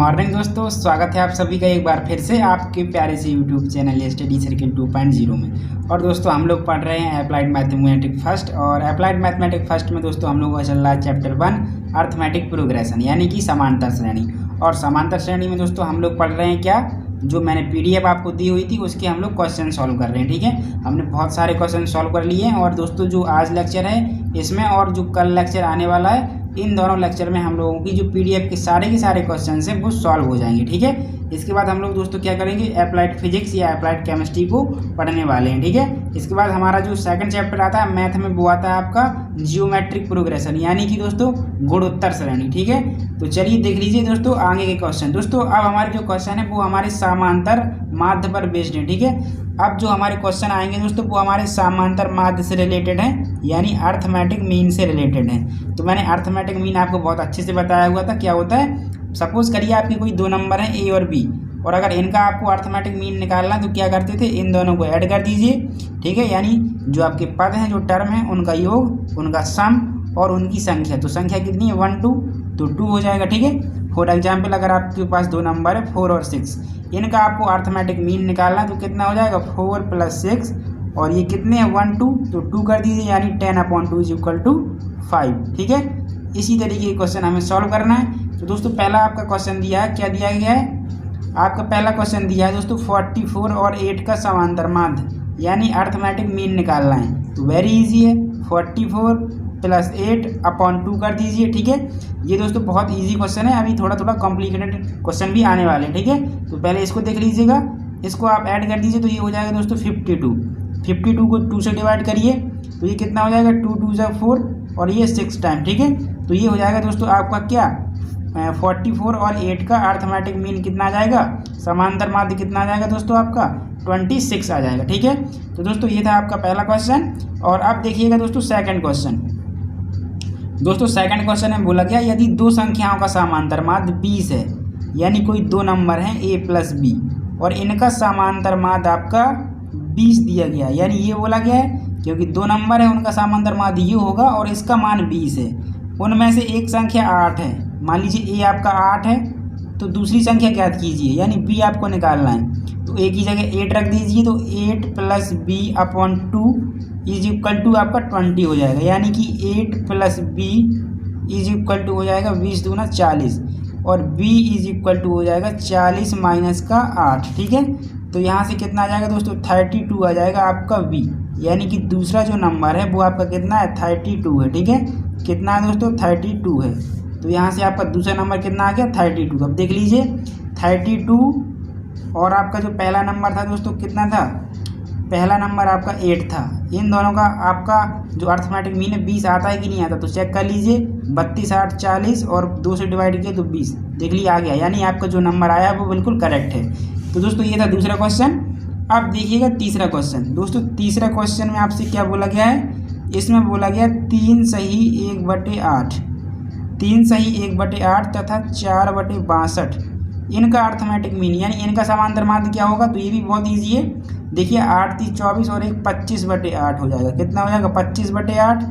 Morning दोस्तों, स्वागत है आप सभी का एक बार फिर से आपके प्यारे से यूट्यूब चैनल स्टडी सर्किल 2.0 में। और दोस्तों हम लोग पढ़ रहे हैं अप्लाइड मैथमेटिक्स फर्स्ट। और अप्लाइड मैथमेटिक्स फर्स्ट में दोस्तों हम लोग का चल रहा है चैप्टर 1 अर्थमेटिक प्रोग्रेशन यानी कि समांतर श्रेणी। और समांतर श्रेणी में दोस्तों हम लोग पढ़ रहे हैं क्या, जो मैंने पीडीएफ आपको दी हुई थी उसके हम लोग क्वेश्चन सॉल्व कर रहे हैं। ठीक है, हमने बहुत सारे क्वेश्चन सॉल्व कर लिए हैं। और दोस्तों जो आज लेक्चर है इसमें और जो कल लेक्चर आने वाला है, इन दोनों लेक्चर में हम लोगों की जो पीडीएफ के सारे क्वेश्चन हैं वो सॉल्व हो जाएंगे। ठीक है, इसके बाद हम लोग दोस्तों क्या करेंगे, अप्लाइड फिजिक्स या अप्लाइड केमिस्ट्री को पढ़ने वाले हैं। ठीक है, इसके बाद हमारा जो सेकंड चैप्टर आता है मैथ में वो आता है आपका जियोमेट्रिक प्रोग्रेशन यानी कि दोस्तों गुणोत्तर श्रेणी। ठीक है, तो चलिए देख लीजिए दोस्तों आगे के क्वेश्चन। दोस्तों अब हमारे जो क्वेश्चन है वो हमारे समांतर माध्य पर बेस्ड है। ठीक है, अब जो हमारे क्वेश्चन आएंगे दोस्तों वो हमारे समांतर माध्य से रिलेटेड हैं यानी अर्थमेटिक मीन से रिलेटेड हैं। तो मैंने अर्थमेटिक मीन आपको बहुत अच्छे से बताया हुआ था। क्या होता है, सपोज करिए आपके कोई दो नंबर हैं ए और बी, और अगर इनका आपको अर्थमेटिक मीन निकालना तो क्या करते थे, इन दोनों को ऐड कर दीजिए। ठीक है, यानी जो आपके पद हैं, जो टर्म हैं, उनका योग, उनका सम और उनकी संख्या। तो संख्या कितनी है 1 2, तो 2 हो जाएगा। ठीक है, फॉर एग्जाम्पल अगर आपके पास दो नंबर है 4 और 6, इनका आपको अर्थमेटिक मीन निकालना तो कितना हो जाएगा 4 + 6, और ये कितने हैं 1 2, तो 2 कर दीजिए यानी 10/2 = 5। ठीक है, इसी तरीके के क्वेश्चन हमें सॉल्व करना है। तो दोस्तों पहला आपका क्वेश्चन दिया है, क्या दिया गया है, आपका पहला क्वेश्चन दिया है दोस्तों 44 और 8 का समांतर माध्य यानी अर्थमेटिक मीन निकालना है। तो वेरी इजी है, 44 + 8/2 कर दीजिए। ठीक है, ये दोस्तों बहुत इजी क्वेश्चन है, अभी थोड़ा कॉम्प्लिकेटेड क्वेश्चन भी आने वाले हैं। ठीक है, तो पहले इसको देख लीजिएगा, इसको आप ऐड कर दीजिए तो ये हो जाएगा दोस्तों 52 को 2 से डिवाइड करिए तो ये कितना हो जाएगा 2 2 = 4 और ये 6 टाइम। ठीक है, तो ये हो जाएगा दोस्तों आपका क्या 44 और 8 का अर्थमेटिक मीन कितना आ जाएगा, समांतर माध्य कितना आ जाएगा दोस्तों आपका 26 आ जाएगा। ठीक है, तो दोस्तों ये था आपका पहला क्वेश्चन। और अब देखिएगा दोस्तों सेकंड क्वेश्चन। दोस्तों सेकंड क्वेश्चन में बोला गया यदि दो संख्याओं का समांतर माध्य 20 है, यानी कोई दो नंबर हैं a + b और इनका समांतर माध्य आपका 20 दिया गया, यानी ये बोला गया है क्योंकि दो नंबर है उनका समांतर माध्य ये होगा और इसका मान 20 है। उनमें से एक संख्या 8 है, मान लीजिए a आपका 8 है, तो दूसरी संख्या ज्ञात कीजिए यानी b आपको निकालना है। तो a की जगह 8 रख दीजिए, तो 8 + b/2 = आपका 20 हो जाएगा, यानी कि 8 + b हो जाएगा 20 दूना 40 और b हो जाएगा 40 - 8। ठीक है, तो यहाँ से कितना आ जाएगा दोस्तों 32 आ जाएगा आपका b, यानी कि दूसरा जो नंबर है वो आपका कितना है 32 है। ठीक है, कितना है दोस्तों 32 है। तो यहाँ से आपका दूसरा नंबर कितना आ गया 32। अब देख लीजिए 32 और आपका जो पहला नंबर था दोस्तों कितना था, पहला नंबर आपका 8 था। इन दोनों का आपका जो अर्थमेटिक मीन है 20 आता है कि नहीं आता, तो चेक कर लीजिए 32 8 40 और 2 से डिवाइड किया तो 20, देख लीजिए आ गया, यानी आपका जो नंबर आया वो बिल्कुल करेक्ट है। तो दोस्तों ये था दूसरा क्वेश्चन। अब देखिएगा तीसरा क्वेश्चन। दोस्तों तीसरा क्वेश्चन में आपसे क्या बोला गया है, इसमें बोला गया 3 सही 1/8, 3 सही 1/8 तथा 4/62 इनका अर्थमेटिक मीन यानी इनका समांतर माध्य क्या होगा। तो ये भी बहुत ईजी है, देखिए 8 3 24 और 1 25/8 हो जाएगा, कितना हो जाएगा 25/8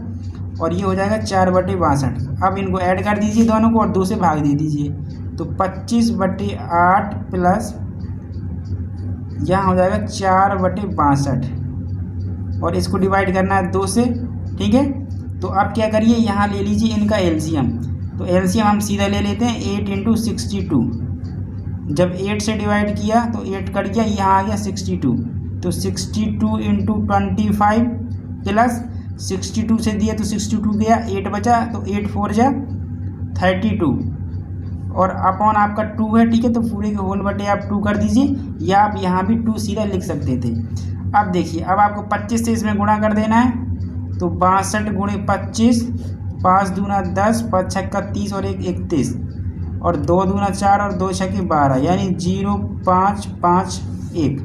और ये हो जाएगा 4/62। अब इनको ऐड कर दीजिए दोनों को और 2 से भाग दे दीजिए, तो 25/8 प्लस यहाँ हो जाएगा 4/62 और इसको डिवाइड करना है 2 से। ठीक है, तो अब क्या करिए, यहाँ ले लीजिए इनका एलसीएम। तो एलसीएम हम सीधा ले लेते हैं 8 × 62। जब 8 से डिवाइड किया तो 8 कट गया, यहाँ आ गया 62, तो 62 × 25 प्लस 62 से दिया तो 62 गया, 8 बचा, तो 8 4 जा 32 और अपॉन आपका 2 है। ठीक है, तो पूरे के होल बटे आप 2 कर दीजिए, या आप यहाँ भी 2 सीधा लिख सकते थे। अब देखिए, अब आपको 25 से इसमें गुणा कर देना है, तो 62 × 25, 5 दूना 10, 5 छक्का 30 और 1 31 और 2 दूना 4 और 2 छक्के 12, यानी 0551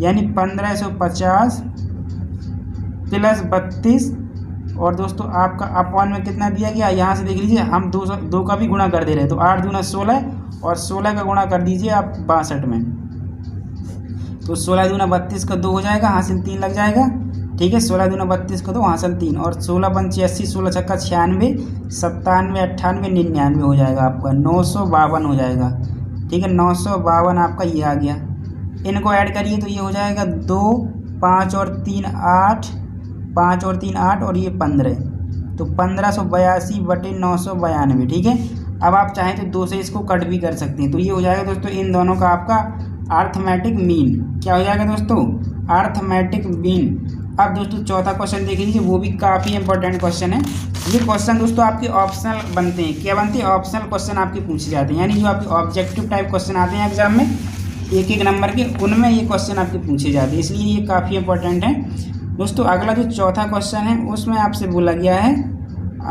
यानी 1550 प्लस 32 और दोस्तों आपका अपॉन में कितना दिया गया, यहाँ से देख लीजिए हम 2 का भी गुणा कर दे रहे हैं, तो 8 दूना 16 और 16 का गुणा कर दीजिए आप 62 में, तो 16 दूना 32 का 2 हो जाएगा, हासिल 3 लग जाएगा। ठीक है, 16 दूना 32 का 2 हासिल 3 और 16 × 5 = 80, 16 छक्का 96, 97 98 99 हो जाएगा आपका 952 हो जाएगा। ठीक है। 952 आपका ये आ गया। इनको ऐड करिए तो ये हो जाएगा 2, 5 और 3 8, 5 और 3 8 और ये 15, तो 1582/992, ठीक है। अब आप चाहें तो 2 से इसको कट भी कर सकते हैं। तो ये हो जाएगा दोस्तों इन दोनों का आपका अर्थमेटिक मीन। क्या हो जाएगा दोस्तों? Arithmetic mean. अब दोस्तों चौथा क्वेश्चन देख लीजिए, वो भी काफ़ी इंपॉर्टेंट क्वेश्चन है। ये क्वेश्चन दोस्तों आपके ऑप्शनल बनते हैं। क्या बनते हैं? ऑप्शनल क्वेश्चन आपके पूछे जाते हैं, यानी जो आपके ऑब्जेक्टिव टाइप क्वेश्चन आते हैं एग्जाम में 1-1 नंबर के, उनमें ये क्वेश्चन आपके पूछे जाते हैं, इसलिए ये काफ़ी इंपॉर्टेंट है दोस्तों। अगला जो चौथा क्वेश्चन है उसमें आपसे बोला गया है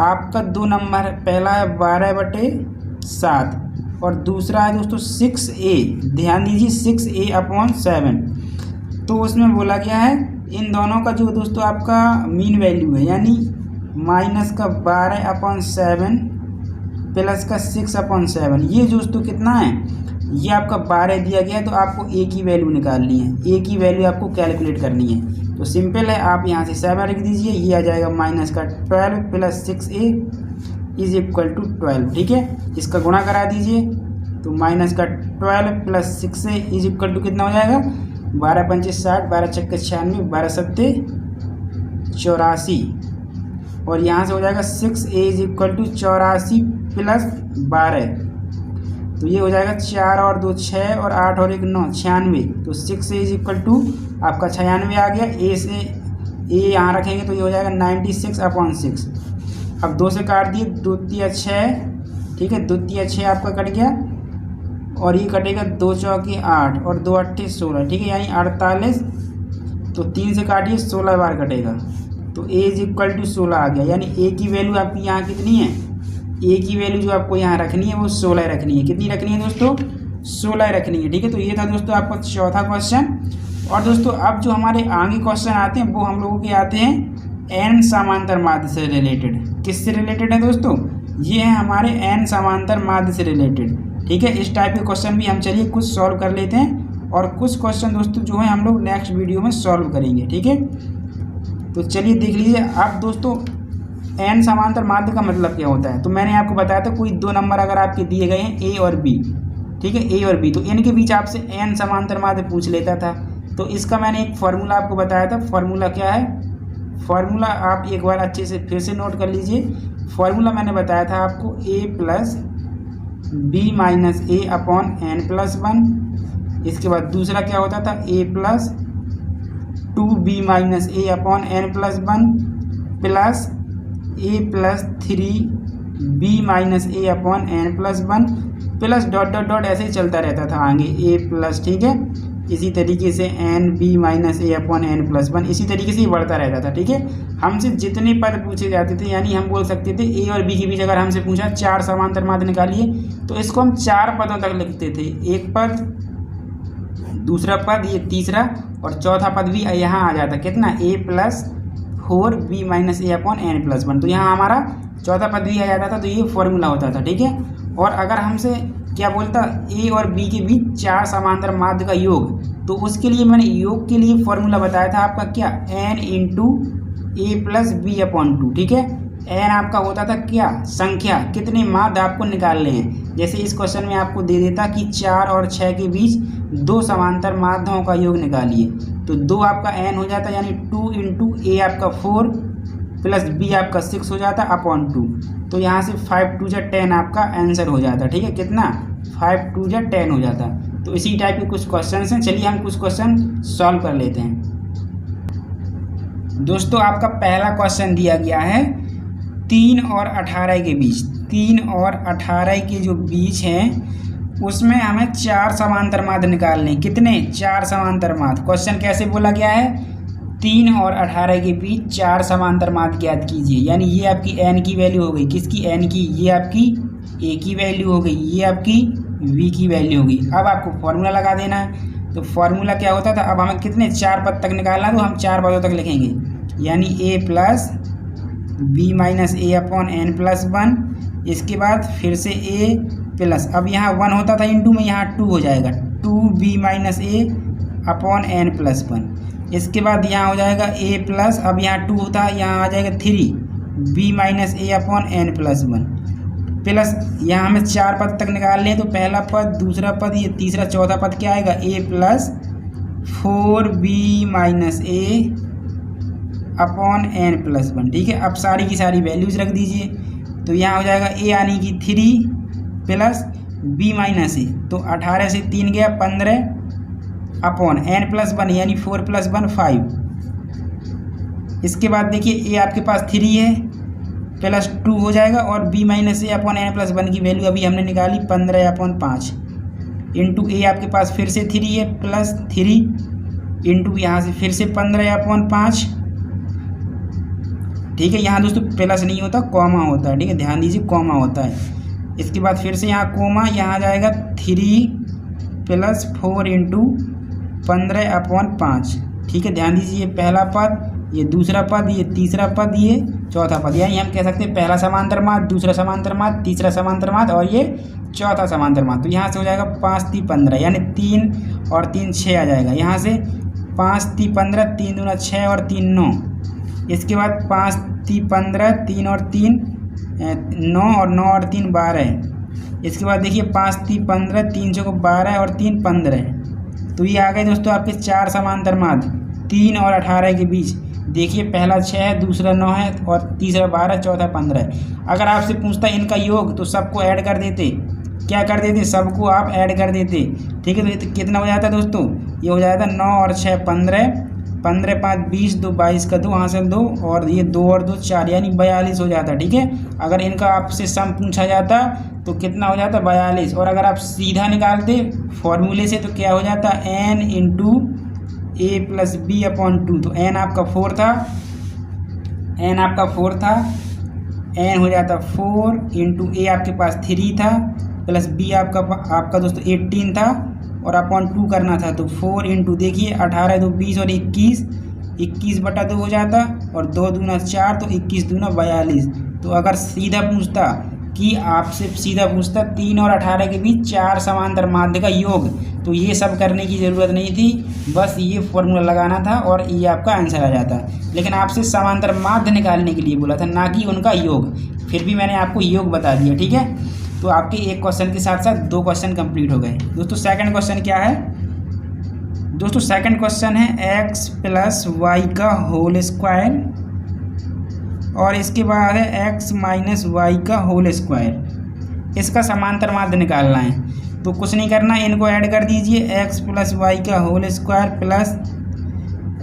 आपका 2 नंबर, पहला है 12/7 और दूसरा है दोस्तों 6a। ध्यान दीजिए 6a/7। तो उसमें बोला गया है इन दोनों का जो दोस्तों आपका मीन वैल्यू है, यानी -12/7 प्लस का 6/7, ये दोस्तों कितना है? ये आपका 12 दिया गया है, तो आपको a की वैल्यू निकालनी है। a की वैल्यू आपको कैलकुलेट करनी है। तो सिंपल है, आप यहाँ से 7 लिख दीजिए, ये आ जाएगा -12 plus 6a is equal to 12, ठीक है। इसका गुणा करा दीजिए तो -12 plus 6a is equal to कितना हो जाएगा? 12 पंचे 60, 12 छक्के 96, 12 सत्ते 84 और यहाँ से हो जाएगा 6a is equal to 84 plus 12, तो ये हो जाएगा 4 और 2 6 और 8 और 1 9, 96। तो 6a इज इक्वल टू आपका 96 आ गया। a से a यहाँ रखेंगे तो ये हो जाएगा 96/6। अब 2 से काट दिए, 2 तिया 6, ठीक है, 2 तिया 6 आपका कट गया और ये कटेगा 2 चौके 8 और 2 8 16, ठीक है, यानी 48। तो 3 से काटिए 16 बार कटेगा, तो a इज इक्वल टू 16 आ गया। यानी a की वैल्यू आपकी यहाँ कितनी है? a की वैल्यू जो आपको यहाँ रखनी है वो 16 रखनी है। कितनी रखनी है दोस्तों? 16 रखनी है, ठीक है। तो ये था दोस्तों आपका चौथा क्वेश्चन। और दोस्तों अब जो हमारे आगे क्वेश्चन आते हैं वो हम लोगों के आते हैं n समांतर माध्य से रिलेटेड। किससे रिलेटेड है दोस्तों? ये है हमारे n समांतर माध्य से रिलेटेड, ठीक है। इस टाइप के क्वेश्चन भी हम चलिए कुछ सॉल्व कर लेते हैं और कुछ क्वेश्चन दोस्तों जो है हम लोग नेक्स्ट वीडियो में सॉल्व करेंगे, ठीक है। तो चलिए देख लीजिए। अब दोस्तों n समांतर माध्य का मतलब क्या होता है? तो मैंने आपको बताया था कोई 2 नंबर अगर आपके दिए गए हैं a और b, ठीक है, a और b, तो इनके बीच आपसे n समांतर माध्य पूछ लेता था। तो इसका मैंने एक फार्मूला आपको बताया था। फार्मूला क्या है? फार्मूला आप एक बार अच्छे से फिर से नोट कर लीजिए। फार्मूला मैंने बताया था आपको a plus b minus a/n+1। इसके बाद दूसरा क्या होता था? a plus 2b minus a/n+1 plus a plus 3b minus a/n+1 plus dot dot dot ऐसे ही चलता रहता था आगे a प्लस, ठीक है। इसी तरीके से n b माइनस a/n+1 इसी तरीके से ही बढ़ता रहता था, ठीक है। हमसे जितने पद पूछे जाते थे, यानी हम बोल सकते थे a और b के बीच अगर हमसे पूछा 4 समांतर माध्य निकालिए, तो इसको हम 4 पदों तक लिखते थे। एक पद, दूसरा पद, ये तीसरा और चौथा पद भी यहाँ आ जाता। कितना? a plus 4b minus a/n+1। तो यहाँ हमारा चौथा पद भी आ जाता था। तो ये फॉर्मूला होता था, ठीक है। और अगर हमसे क्या बोलता a और b के बीच 4 समांतर माध्य का योग, तो उसके लिए मैंने योग के लिए फॉर्मूला बताया था आपका क्या? n into a plus b/2, ठीक है। n आपका होता था क्या? संख्या, कितने माध्य आपको निकालने हैं। जैसे इस क्वेश्चन में आपको दे देता कि 4 और 6 के बीच 2 समांतर माध्यों का योग निकालिए, तो 2 आपका n हो जाता, यानी 2 इंटू a आपका 4 प्लस b आपका 6 हो जाता /2। तो यहाँ से 5 2 10 आपका आंसर हो जाता, ठीक है। कितना? 5 2 10 हो जाता। तो इसी टाइप के कुछ क्वेश्चन हैं। चलिए हम कुछ क्वेश्चन सॉल्व कर लेते हैं। दोस्तों आपका पहला क्वेश्चन दिया गया है 3 और 18 के बीच। 3 और 18 के जो बीच हैं उसमें हमें 4 समांतर माध्य निकालने। कितने? 4 समांतर माध्य। क्वेश्चन कैसे बोला गया है? 3 और 18 के बीच 4 समांतर माध्य ज्ञात कीजिए। यानी ये आपकी n की वैल्यू हो गई। किसकी? n की। ये आपकी a की वैल्यू हो गई, ये आपकी v की वैल्यू हो गई। अब आपको फॉर्मूला लगा देना है। तो फॉर्मूला क्या होता था? अब हमें कितने? 4 पद तक निकालना, तो हम 4 पदों तक लिखेंगे, यानी a plus b minus a/n+1। इसके बाद फिर से a प्लस, अब यहाँ 1 होता था इंटू में, यहाँ 2 हो जाएगा, 2b माइनस a/n+1। इसके बाद यहाँ हो जाएगा a प्लस, अब यहाँ 2 होता है, यहाँ आ जाएगा 3b माइनस a/n+1 प्लस यहाँ हमें 4 पद तक निकालने हैं, तो पहला पद, दूसरा पद, ये तीसरा, चौथा पद क्या आएगा, a plus 4b minus a upon n plus 1। ठीक है, अब सारी की सारी वैल्यूज रख दीजिए। तो यहाँ हो जाएगा a यानी कि 3 प्लस b माइनस a, तो 18 से 3 गया 15 अपॉन n प्लस 1 यानी 4 प्लस 1 5। इसके बाद देखिए a आपके पास 3 है प्लस 2 हो जाएगा, और b minus a upon n plus 1 की वैल्यू अभी हमने निकाली 15 अपॉन 5 इंटू a आपके पास फिर से 3 है प्लस 3 इंटू यहाँ से फिर से 15 अपॉन 5। ठीक है, यहाँ दोस्तों प्लस नहीं होता, कॉमा होता है। ठीक है, ध्यान दीजिए, कॉमा होता है। इसके बाद फिर से यहाँ कॉमा, यहाँ जाएगा 3 प्लस 4 इंटू 15 अपॉन 5। ठीक है, ध्यान दीजिए, ये पहला पद, ये दूसरा पद, ये तीसरा पद, ये चौथा पद, यानी हम कह सकते हैं पहला समांतर माध्य, दूसरा समांतर माध्य, तीसरा समांतर माध्य और ये चौथा समांतर माध्य। तो यहाँ से हो जाएगा 5 3 15, यानी 3 और 3 6 आ जाएगा। यहाँ से 5 3 15, 3 दूना 6 और 3 9। इसके बाद 5 3 15, 3 और 3 9 और 9 और 3 12। इसके बाद देखिए 5 3 15, 3 चौको 12 और 3 15। तो ये आ गए दोस्तों आपके 4 समांतर माध्य 3 और 18 के बीच। देखिए पहला 6 है, दूसरा 9 है और तीसरा 12, चौथा 15 है। अगर आपसे पूछता इनका योग तो सबको ऐड कर देते, क्या कर देते, सबको आप ऐड कर देते। ठीक है, तो कितना हो जाता है दोस्तों, ये हो जाता है 9 और 6 15, 15 5 20, 2 22 का 2 हासिल 2 और ये 2 और 2 4, यानी 42 हो जाता। ठीक है, अगर इनका आपसे सम पूछा जाता तो कितना हो जाता, 42। और अगर आप सीधा निकालते फॉर्मूले से तो क्या हो जाता, n into a plus b upon 2। तो n आपका 4 था, n आपका 4 था, n हो जाता 4 इंटू a आपके पास 3 था प्लस b आपका दोस्तों 18 था और अपॉन 2 करना था। तो 4 इंटू देखिए 18 2 20 और 21 बटा 2 हो जाता, और 2 दूना 4, तो 21 दूना 42। तो अगर सीधा पूछता कि आपसे सीधा पूछता 3 और 18 के बीच 4 समांतर माध्य का योग, तो ये सब करने की ज़रूरत नहीं थी, बस ये फॉर्मूला लगाना था और ये आपका आंसर आ जाता। लेकिन आपसे समांतर माध्य निकालने के लिए बोला था, ना कि उनका योग। फिर भी मैंने आपको योग बता दिया। ठीक है, तो आपके एक क्वेश्चन के साथ साथ 2 क्वेश्चन कंप्लीट हो गए। दोस्तों सेकंड क्वेश्चन क्या है, दोस्तों सेकंड क्वेश्चन है x प्लस वाई का होल स्क्वायर और इसके बाद है x माइनस वाई का होल स्क्वायर। इसका समांतर माध्य निकालना है। तो कुछ नहीं करना, इनको ऐड कर दीजिए, x प्लस वाई का whole square plus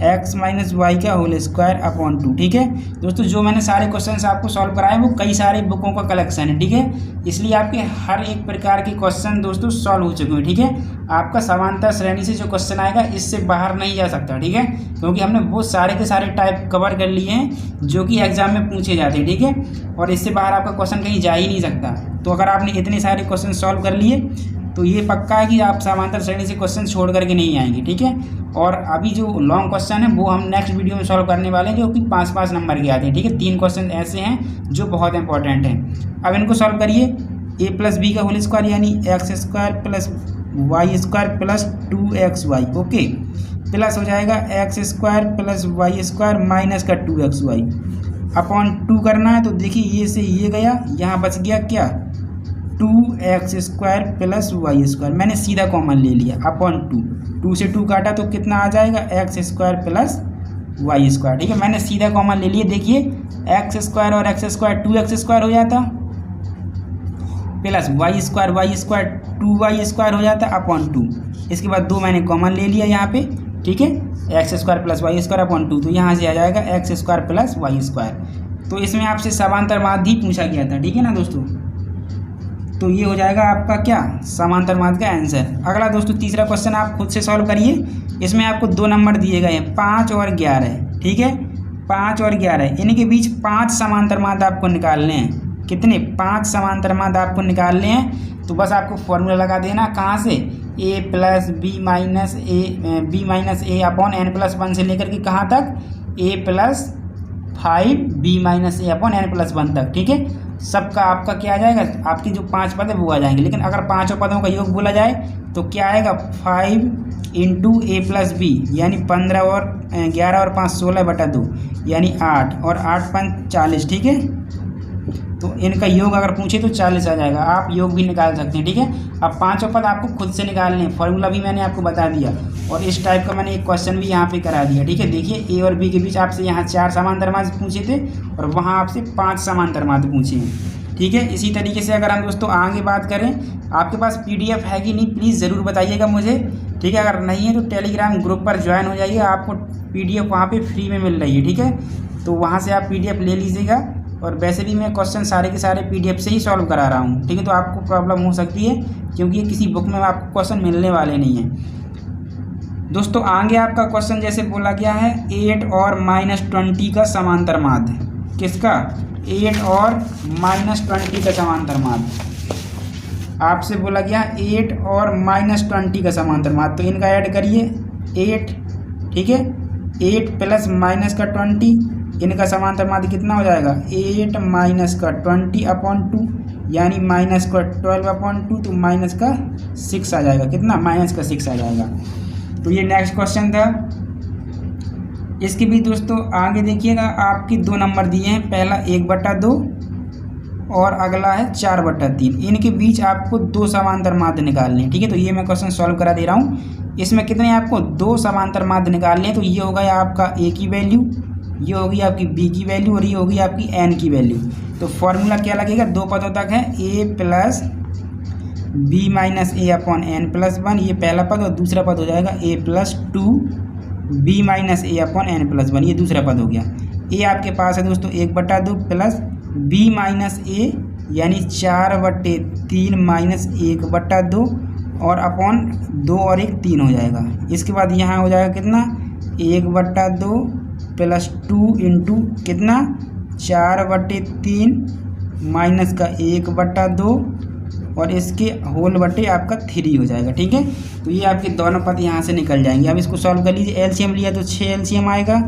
x minus y का होल स्क्वायर अपॉन 2। ठीक है दोस्तों, जो मैंने सारे क्वेश्चन आपको सॉल्व कराए वो कई सारे बुकों का कलेक्शन है। ठीक है, इसलिए आपके हर एक प्रकार के क्वेश्चन दोस्तों सॉल्व हो चुके हैं। ठीक है, आपका समांतर श्रेणी से जो क्वेश्चन आएगा इससे बाहर नहीं जा सकता। ठीक है, क्योंकि हमने वो सारे के सारे टाइप कवर कर लिए हैं जो कि एग्जाम में पूछे जाते हैं। ठीक है, और इससे बाहर आपका क्वेश्चन कहीं जा ही नहीं सकता। तो अगर आपने इतने सारे क्वेश्चन सॉल्व कर लिए तो ये पक्का है कि आप समांतर श्रेणी से क्वेश्चन छोड़ करके नहीं आएंगे। ठीक है, और अभी जो लॉन्ग क्वेश्चन है वो हम नेक्स्ट वीडियो में सॉल्व करने वाले हैं, जो कि 5-5 नंबर के आते हैं। ठीक है, 3 क्वेश्चन ऐसे हैं जो बहुत इंपॉर्टेंट हैं। अब इनको सॉल्व करिए। a प्लस बी का होल स्क्वायर यानी x square plus y square plus 2xy। Okay, plus हो जाएगा x square plus y square minus का 2xy अपॉन 2 करना है। तो देखिए ये से ये गया, यहाँ बच गया क्या, 2x square plus y square. मैंने सीधा कॉमन ले लिया अपॉन 2 से 2 काटा तो कितना आ जाएगा, x square plus y square. ठीक है, मैंने सीधा कॉमन ले लिया। देखिए एक्स स्क्वायर और एक्स स्क्वायर 2x स्क्वायर हो जाता plus y square 2y square हो जाता अपॉन 2। इसके बाद 2 मैंने कॉमन ले लिया यहाँ पे। ठीक है, x square plus y square upon 2, तो यहाँ से आ जाएगा x square plus y square. तो इसमें आपसे समांतर माध्य ही पूछा गया था। ठीक है ना दोस्तों, तो ये हो जाएगा आपका क्या, समांतर माध्य का आंसर। अगला दोस्तों तीसरा क्वेश्चन आप खुद से सॉल्व करिए। इसमें आपको 2 नंबर दिए गए हैं, 5 और 11। ठीक है, 5 और 11, इनके बीच 5 समांतर माध्य आपको निकालने हैं। कितने, 5 समांतर माध्य आपको निकालने हैं। तो बस आपको फॉर्मूला लगा देना, कहाँ से, a plus b minus a upon n plus 1 से लेकर के कहाँ तक, a plus 5b minus a upon n plus 1 तक। ठीक है, सबका आपका क्या आ जाएगा, आपकी जो 5 पद है वो आ जाएंगे। लेकिन अगर 5 पदों का योग बोला जाए तो क्या आएगा, 5 इंटू ए प्लस बी यानी 15 और 11 और 5 16 बटा 2 यानी 8 और 8 5 40। ठीक है, तो इनका योग अगर पूछे तो 40 आ जाएगा। आप योग भी निकाल सकते हैं, ठीक है। अब पांचों पद आपको खुद से निकालने हैं, फॉर्मूला भी मैंने आपको बता दिया और इस टाइप का मैंने एक क्वेश्चन भी यहाँ पे करा दिया, ठीक है। देखिए ए और बी के बीच आपसे यहाँ 4 समांतर मार्ग पूछे थे और वहाँ आपसे 5 समांतर मार्ग पूछे हैं, ठीक है। इसी तरीके से अगर हम दोस्तों आगे बात करें, आपके पास PDF है कि नहीं प्लीज़ ज़रूर बताइएगा मुझे, ठीक है। अगर नहीं है तो टेलीग्राम ग्रुप पर ज्वाइन हो जाइए, आपको PDF वहाँ पे फ्री में मिल रही है, ठीक है। तो वहाँ से आप PDF ले लीजिएगा और वैसे भी मैं क्वेश्चन सारे के सारे PDF से ही सॉल्व करा रहा हूँ, ठीक है। तो आपको प्रॉब्लम हो सकती है क्योंकि किसी बुक में आपको क्वेश्चन मिलने वाले नहीं हैं। दोस्तों आगे आपका क्वेश्चन जैसे बोला गया है 8 और -20 का समांतर माध्य, किसका? 8 और -20 का समांतर माध्य आपसे बोला गया 8 और -20 का समांतर माध्य। तो इनका ऐड करिए 8, ठीक है। 8 प्लस माइनस का 20, इनका समांतर माध्य कितना हो जाएगा? 8 माइनस का 20/2 यानी माइनस का 12/2, तो माइनस का 6 आ जाएगा। कितना? माइनस का 6 आ जाएगा। तो ये नेक्स्ट क्वेश्चन था। इसके भी दोस्तों आगे देखिएगा, आपके 2 नंबर दिए हैं, पहला 1/2 और अगला है 4/3। इनके बीच आपको 2 समांतर माध्य निकालने हैं, ठीक है। तो ये मैं क्वेश्चन सॉल्व करा दे रहा हूँ। इसमें कितने आपको 2 समांतर माध्य निकालने हैं। तो ये होगा आपका A की वैल्यू, ये होगी आपकी B की वैल्यू और ये होगी आपकी N की वैल्यू। तो फॉर्मूला क्या लगेगा? 2 पदों तक है, A plus B minus A/n+1, ये पहला पद, और दूसरा पद हो जाएगा A plus 2B minus A/n+1, ये दूसरा पद हो गया। A आपके पास है दोस्तों 1/2 प्लस B माइनस A यानी 4/3 माइनस 1/2 और अपॉन 2 और 1 3 हो जाएगा। इसके बाद यहाँ हो जाएगा कितना? 1/2 प्लस 2 इंटू कितना? 4/3 माइनस का 1/2 और इसके होल बटे आपका 3 हो जाएगा, ठीक है। तो ये आपके दोनों पद यहाँ से निकल जाएंगे। अब इसको सॉल्व कर लीजिए। एलसीएम लिया तो 6 एलसीएम आएगा,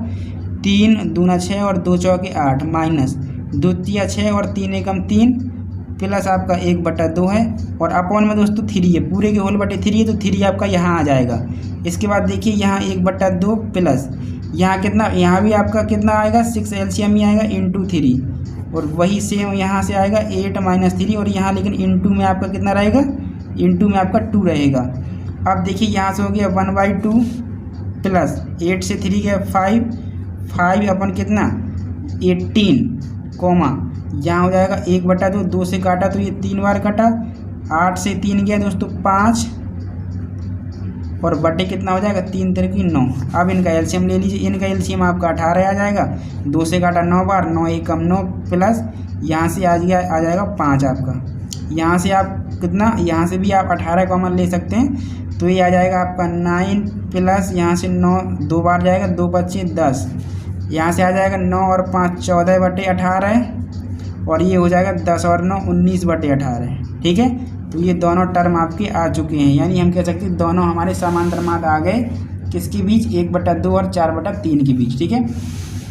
3 दूना 6 और 2 चौके 8 माइनस 2 तिया 6 और 3 एकम 3 प्लस आपका 1/2 है और अपॉन में दोस्तों 3 है, पूरे के होल बटे 3 है, तो 3 आपका यहाँ आ जाएगा। इसके बाद देखिए यहाँ 1/2 प्लस यहाँ कितना, यहाँ भी आपका कितना आएगा? 6 एलसीएम ही आएगा इंटू 3 और वही सेम यहाँ से आएगा 8 माइनस 3 और यहाँ लेकिन इंटू में आपका कितना रहेगा? इंटू में आपका 2 रहेगा। अब देखिए यहाँ से हो गया 1/2 प्लस 8 से 3 गया 5 अपन कितना? 18 कोमा यहाँ हो जाएगा 1/2, 2 से काटा तो ये 3 बार कटा, 8 से 3 गया दोस्तों 5 और बटे कितना हो जाएगा? 3 3 9। अब इनका एलसीएम ले लीजिए। इनका एलसीएम आपका 18 आ जाएगा, 2 से काटा 9 बार, 9 एकम 9 प्लस यहाँ से आ जाएगा 5 आपका। यहाँ से आप कितना, यहाँ से भी आप 18 कॉमन ले सकते हैं, तो ये आ जाएगा आपका 9 प्लस यहाँ से 9 2 बार जाएगा, 2 बचे 10, यहाँ से आ जाएगा 9 और 5 14/18 और ये हो जाएगा 10 और 9 19/18, ठीक है। तो ये दोनों टर्म आपके आ चुके हैं, यानी हम कह सकते हैं दोनों हमारे समांतर माध्य आ गए। किसके बीच? 1/2 और 4/3 के बीच, ठीक है।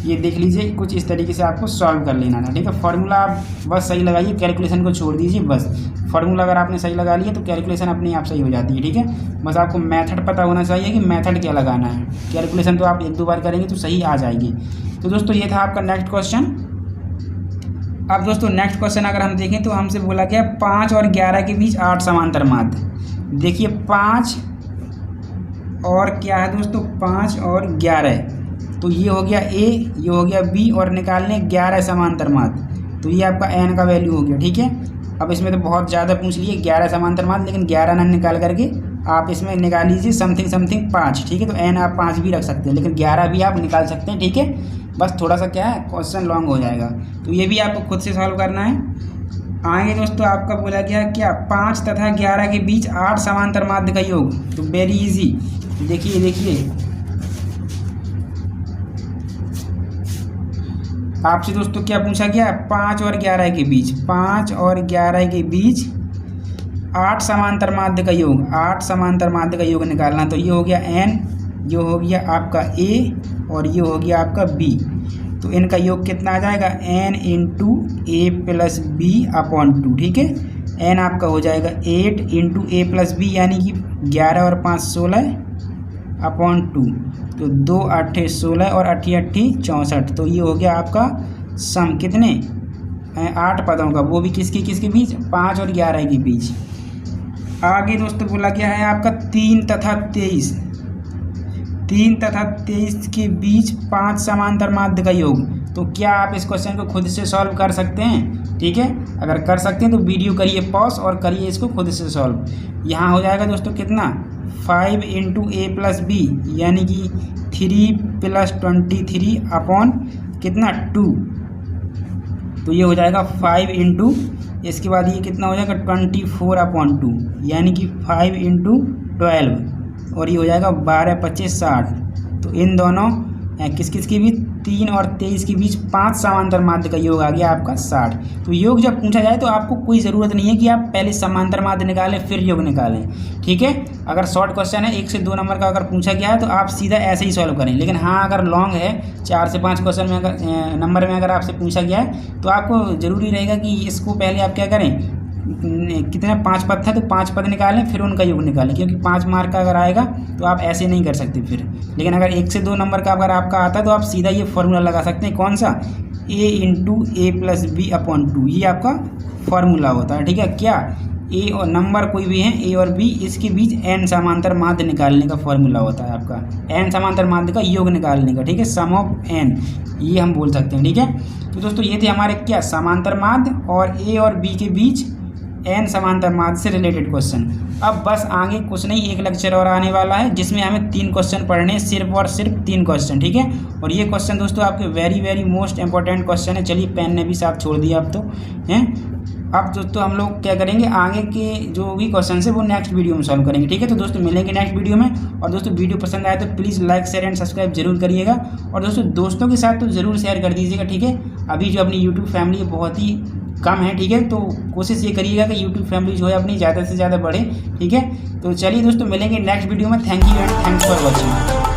ये देख लीजिए, कुछ इस तरीके से आपको सॉल्व कर लेना था, ठीक है। फार्मूला आप बस सही लगाइए, कैलकुलेशन को छोड़ दीजिए बस। फार्मूला अगर आपने सही लगा लिया तो कैलकुलेशन अपने आप सही हो जाती है, ठीक है। बस आपको मेथड पता होना चाहिए कि मेथड क्या लगाना है। कैलकुलेशन तो आप 1-2 बार करेंगे तो सही आ जाएगी। तो दोस्तों ये था आपका नेक्स्ट क्वेश्चन। अब दोस्तों नेक्स्ट क्वेश्चन अगर हम देखें तो हमसे बोला गया 5 और 11 के बीच 8 समांतर माध्य। देखिए 5 और क्या है दोस्तों? 5 और 11, तो ये हो गया A, ये हो गया B और निकालने 11 समांतर माध्य, तो ये आपका N का वैल्यू हो गया, ठीक है। अब इसमें तो बहुत ज़्यादा पूछ लिए 11 समांतर माध्य, लेकिन 11 न निकाल करके आप इसमें निकाल लीजिए समथिंग 5, ठीक है। तो N आप 5 भी रख सकते हैं, लेकिन 11 भी आप निकाल सकते हैं, ठीक है। बस थोड़ा सा क्या है, क्वेश्चन लॉन्ग हो जाएगा, तो ये भी आपको खुद से सॉल्व करना है। आगे दोस्तों आपका बोला गया क्या? 5 तथा 11 के बीच 8 समांतर माध्य का योग। तो वेरी इजी, देखिए आपसे दोस्तों क्या पूछा गया? 5 और 11 के बीच, 5 और 11 के बीच 8 समांतर माध्य का योग, 8 समांतर माध्य का योग निकालना। तो ये हो गया N, ये हो गया आपका A और ये हो गया आपका B। तो इनका योग कितना आ जाएगा? N into A plus B/2, ठीक है। N आपका हो जाएगा 8 इंटू A प्लस B यानी कि 11 और 5 16/2, तो 2 8 16 और 8 8 64, तो ये हो गया आपका सम कितने? 8 पदों का, वो भी किसके किसके बीच, 5 और 11 के बीच। आगे दोस्तों बोला गया है आपका 3 तथा 23, 3 तथा 23 के बीच 5 समांतर माध्य का योग। तो क्या आप इस क्वेश्चन को खुद से सॉल्व कर सकते हैं? ठीक है, अगर कर सकते हैं तो वीडियो करिए पॉज और करिए इसको खुद से सॉल्व। यहाँ हो जाएगा दोस्तों कितना, 5 इंटू ए प्लस बी, यानी कि 3 + 23 अपॉन कितना 2। तो ये हो जाएगा 5 इंटू, इसके बाद ये कितना हो जाएगा 24 अपॉन 2, यानी कि 5 इंटू 12, और ये हो जाएगा 12 × 25 = 60। तो इन दोनों किस किस के बीच, 3 और 23 के बीच 5 समांतर माध्य का योग आ गया आपका 60। तो योग जब पूछा जाए तो आपको कोई ज़रूरत नहीं है कि आप पहले समांतर माध्य निकालें फिर योग निकालें। ठीक है, अगर शॉर्ट क्वेश्चन है 1 से 2 नंबर का अगर पूछा गया है तो आप सीधा ऐसे ही सॉल्व करें। लेकिन हाँ, अगर लॉन्ग है 4 से 5 क्वेश्चन में अगर नंबर में अगर आपसे पूछा गया है तो आपको ज़रूरी रहेगा कि इसको पहले आप क्या करें, कितने 5 पद था तो 5 पद निकालें फिर उनका योग निकालें, क्योंकि 5 मार्क का अगर आएगा तो आप ऐसे नहीं कर सकते फिर। लेकिन अगर 1 से 2 नंबर का अगर आपका आता है तो आप सीधा ये फॉर्मूला लगा सकते हैं, कौन सा, a into a plus b upon 2, ये आपका फॉर्मूला होता है। ठीक है, क्या ए और नंबर कोई भी है ए और बी, इसके बीच n समांतर माध्य निकालने का फॉर्मूला होता है आपका, n समांतर माध्य का योग निकालने का। ठीक है, सम ऑफ n, ये हम बोल सकते हैं। ठीक है, तो दोस्तों ये थे हमारे क्या, समांतर माध्य और ए और बी के बीच n समांतर माध्य से रिलेटेड क्वेश्चन। अब बस आगे कुछ नहीं, एक लेक्चर और आने वाला है जिसमें हमें 3 क्वेश्चन पढ़ने हैं, सिर्फ और सिर्फ 3 क्वेश्चन। ठीक है, और ये क्वेश्चन दोस्तों आपके very very most important question है। चलिए, पेन ने भी साथ छोड़ दिया अब तो हैं। अब दोस्तों हम लोग क्या करेंगे, आगे के जो भी क्वेश्चन है वो नेक्स्ट वीडियो में सॉल्व करेंगे। ठीक है, तो दोस्तों मिलेंगे नेक्स्ट वीडियो में। और दोस्तों वीडियो पसंद आए तो please like share and subscribe जरूर करिएगा, और दोस्तों के साथ तो ज़रूर शेयर कर दीजिएगा। ठीक है, अभी जो अपनी यूट्यूब फैमिली बहुत ही कम है। ठीक है, तो कोशिश ये करिएगा कि यूट्यूब फैमिली जो है अपनी ज़्यादा से ज़्यादा बढ़े। ठीक है, तो चलिए दोस्तों मिलेंगे नेक्स्ट वीडियो में। Thank you and thanks for watching.